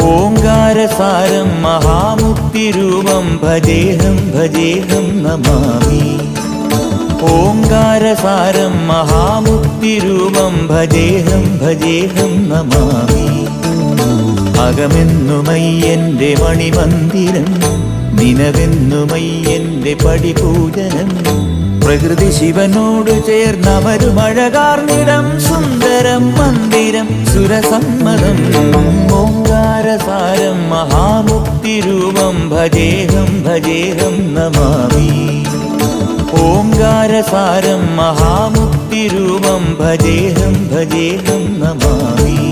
ഓംകാരസാരം മഹാമുക്തിരൂപം ഭജേഹം ഭജേഹം നമാമി. ഓംകാരസാരം മഹാമുക്തിരൂപം ഭജേഹം ഭജേഹം നമാമി. അകമെന്നുമയ്യന്റെ മണിമന്ദിരം, നിനവെന്നുമയ്യന്റെ പടിപൂജനം. പ്രകൃതി ശിവനോട് ചേർന്നമരുമഴകാർന്നിടം, സുന്ദരം മന്ദിരം സുരസമ്മതം. ഓംകാരസാരം മഹാമുക്തിരൂപം ഭജേഹം ഭജേഹം നമാമി. ഓംകാരസാരം മഹാമുക്തിരൂപം ഭജേഹം ഭജേഹം നമാമി.